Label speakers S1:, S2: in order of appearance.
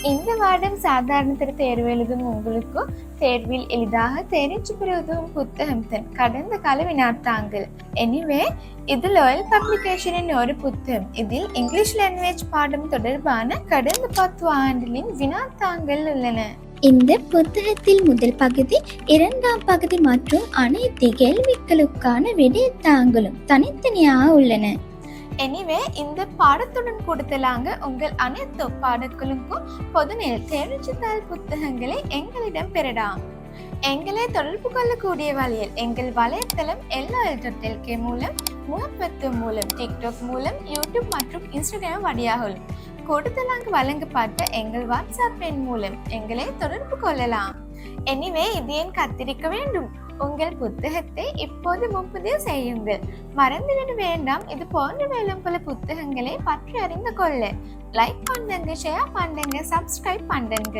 S1: இந்த வாரம் சாதாரண தர தேர்வு எழுதும் உங்களுக்கு தேர்வில் எளிதாக தேர்ச்சி பெற உதவும் புத்தகம் தான் கடந்த கால வினாத்தாங்கள். எனிவே இது லோயல் பப்ளிகேஷனின் ஒரு புத்தகம். இதில் இங்கிலீஷ் லாங்குவேஜ் பாடம் தொடர்பான கடந்த 10 ஆண்டிலின் வினாத்தாங்கள் உள்ளன.
S2: இந்த புத்தகத்தில் முதல் பகுதி, இரண்டாம் பகுதி மற்றும் அனைத்து கேள்விகளுக்கான விடைத்தாங்களும் தனித்தனியாக உள்ளன.
S1: எனிவே இந்த பாடத்துடன் கூடுதலாக உங்கள் அனைத்து பாடங்களுக்கும் பொதுநெல் தேர்ச்சித்தாள் புத்தகங்களை எங்களிடம் பெறலாம். எங்களை தொடர்பு கொள்ளக்கூடிய வழியில் எங்கள் வலைத்தளம் LOL.lk மூலம், முகப்பத்து மூலம், டிக்டாக் மூலம், யூடியூப் மற்றும் இன்ஸ்டாகிராம் வழியாக கூடுதலாக வழங்கப்பட்ட எங்கள் வாட்ஸ்அப் எண் மூலம் எங்களை தொடர்பு கொள்ளலாம். எனிவே இது ஏன் கத்திரிக்க வேண்டும்? உங்கள் புத்தகத்தை இப்போது முன்பதிவு செய்யுங்கள். மறந்துவிட வேண்டாம். இது போன்ற மேலும் பல புத்தகங்களை பற்றி அறிந்து கொள்ள லைக் பண்ணுங்க, ஷேர் பண்ணுங்க, சப்ஸ்கிரைப் பண்ணுங்க.